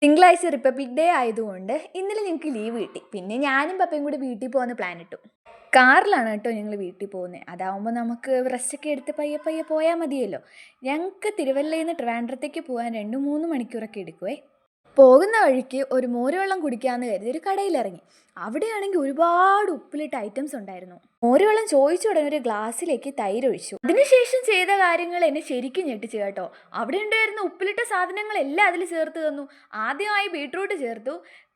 തിങ്കളാഴ്ച republic day ആയതുകൊണ്ട് ഇന്നലെ ഞങ്ങൾക്ക് ലീവ് കിട്ടി. പിന്നെ ഞാനും പപ്പയും കൂടി വീട്ടിൽ പോകുന്ന പ്ലാൻ ഇട്ടു. കാറിലാണ് കേട്ടോ ഞങ്ങൾ വീട്ടിൽ പോകുന്നത്. അതാവുമ്പോൾ നമുക്ക് റെസ്റ്റൊക്കെ എടുത്ത് പയ്യെ പയ്യെ പോയാൽ മതിയല്ലോ. ഞങ്ങൾക്ക് തിരുവല്ലയിൽ നിന്ന് ട്രിവാൻഡ്രത്തേക്ക് പോകാൻ 2-3 മണിക്കൂറൊക്കെ എടുക്കുവേ. പോകുന്ന വഴിക്ക് ഒരു മോരുവെള്ളം കുടിക്കാമെന്ന് കരുതി ഒരു കടയിലിറങ്ങി. അവിടെയാണെങ്കിൽ ഒരുപാട് ഉപ്പിലിട്ട ഐറ്റംസ് ഉണ്ടായിരുന്നു. മോരുവെള്ളം ചോദിച്ച ഉടനെ ഒരു ഗ്ലാസ്സിലേക്ക് തൈര് ഒഴിച്ചു. അതിനുശേഷം ചെയ്ത കാര്യങ്ങൾ എന്നെ ശരിക്കും ഞെട്ടിച്ചു കേട്ടോ. അവിടെ ഉണ്ടായിരുന്ന ഉപ്പിലിട്ട സാധനങ്ങളെല്ലാം അതിൽ ചേർത്ത് തന്നു. ആദ്യമായി ബീട്രൂട്ട് ചേർത്തു,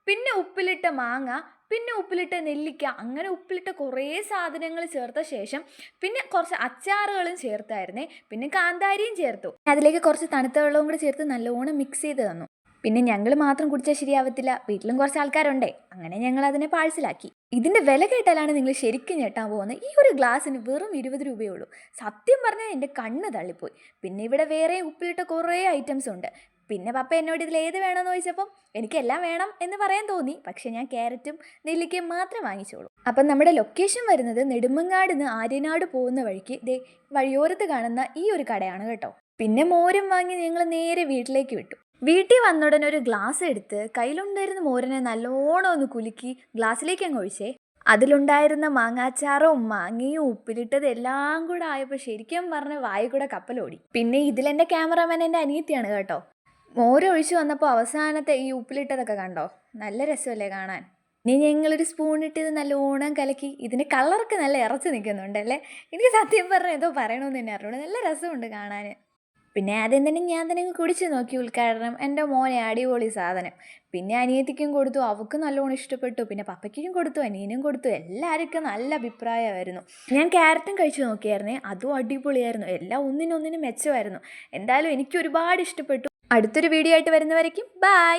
പിന്നെ ഉപ്പിലിട്ട മാങ്ങ, പിന്നെ ഉപ്പിലിട്ട നെല്ലിക്ക, അങ്ങനെ ഉപ്പിലിട്ട കുറേ സാധനങ്ങൾ ചേർത്ത ശേഷം പിന്നെ കുറച്ച് അച്ചാറുകളും ചേർത്തായിരുന്നേ. പിന്നെ കാന്താരിയും ചേർത്തു. അതിലേക്ക് കുറച്ച് തണുത്ത വെള്ളവും കൂടി ചേർത്ത് നല്ലോണം മിക്സ് ചെയ്ത് തന്നു. പിന്നെ ഞങ്ങൾ മാത്രം കുടിച്ചാൽ ശരിയാവത്തില്ല, വീട്ടിലും കുറച്ച് ആൾക്കാരുണ്ടേ. അങ്ങനെ ഞങ്ങൾ അതിനെ പാഴ്സലാക്കി. ഇതിൻ്റെ വില കേട്ടാലാണ് നിങ്ങൾ ശരിക്കും ഞെട്ടാൻ പോകുന്നത്. ഈ ഒരു ഗ്ലാസ്സിന് വെറും 20 രൂപയേ ഉള്ളൂ. സത്യം പറഞ്ഞാൽ എൻ്റെ കണ്ണ് തള്ളിപ്പോയി. പിന്നെ ഇവിടെ വേറെ ഉപ്പിലിട്ട കുറേ ഐറ്റംസ് ഉണ്ട്. പിന്നെ പപ്പ എന്നോട് ഇതിൽ ഏത് വേണമെന്ന് ചോദിച്ചപ്പം എനിക്കെല്ലാം വേണം എന്ന് പറയാൻ തോന്നി. പക്ഷേ ഞാൻ ക്യാരറ്റും നെല്ലിക്കയും മാത്രം വാങ്ങിച്ചോളൂ. അപ്പം നമ്മുടെ ലൊക്കേഷൻ വരുന്നത് നെടുമങ്ങാട് നിന്ന് ആര്യനാട് പോകുന്ന വഴിക്ക് വഴിയോരത്ത് കാണുന്ന ഈ ഒരു കടയാണ് കേട്ടോ. പിന്നെ മോരും വാങ്ങി ഞങ്ങൾ നേരെ വീട്ടിലേക്ക് വിട്ടു. വീട്ടിൽ വന്നുടനെ ഒരു ഗ്ലാസ് എടുത്ത് കയ്യിലുണ്ടായിരുന്ന മോരിനെ നല്ലോണം ഒന്ന് കുലുക്കി ഗ്ലാസ്സിലേക്ക് അങ്ങ് ഒഴിച്ചേ. അതിലുണ്ടായിരുന്ന മാങ്ങാച്ചാറും മാങ്ങയും ഉപ്പിലിട്ടത് എല്ലാം കൂടെ ആയപ്പോൾ ശരിക്കും പറഞ്ഞ വായി കൂടെ കപ്പലോടി. പിന്നെ ഇതിലെൻ്റെ ക്യാമറാമാൻ എൻ്റെ അനിയത്തിയാണ് കേട്ടോ. മോരൊഴിച്ച് വന്നപ്പോൾ അവസാനത്തെ ഈ ഉപ്പിലിട്ടതൊക്കെ കണ്ടോ, നല്ല രസമല്ലേ കാണാൻ. ഇനി ഞങ്ങളൊരു സ്പൂണിട്ട് ഇത് നല്ലോണം കലക്കി. ഇതിൻ്റെ കളറൊക്കെ നല്ല ഇറച്ച് നിൽക്കുന്നുണ്ടല്ലേ. എനിക്ക് സത്യം പറഞ്ഞാൽ ഏതോ പറയണമെന്ന് തന്നെ അറിഞ്ഞൂടെ, നല്ല രസമുണ്ട് കാണാൻ. പിന്നെ ആദ്യം തന്നെ ഞാൻ തന്നെ കുടിച്ച് നോക്കി ഉദ്ഘാടനം. എൻ്റെ മോനെ അടിപൊളി സാധനം. പിന്നെ അനിയത്തിക്കും കൊടുത്തു, അവൾക്ക് നല്ലോണം ഇഷ്ടപ്പെട്ടു. പിന്നെ പപ്പയ്ക്കും കൊടുത്തു, അനിയനും കൊടുത്തു. എല്ലാവർക്കും നല്ല അഭിപ്രായമായിരുന്നു. ഞാൻ ക്യാരറ്റും കഴിച്ചു നോക്കിയായിരുന്നേ, അതും അടിപൊളിയായിരുന്നു. എല്ലാം ഒന്നിനൊന്നിനും മെച്ചമായിരുന്നു. എന്തായാലും എനിക്ക് ഒരുപാട് ഇഷ്ടപ്പെട്ടു. അടുത്തൊരു വീഡിയോ ആയിട്ട് വരുന്നവരേക്കും ബൈ.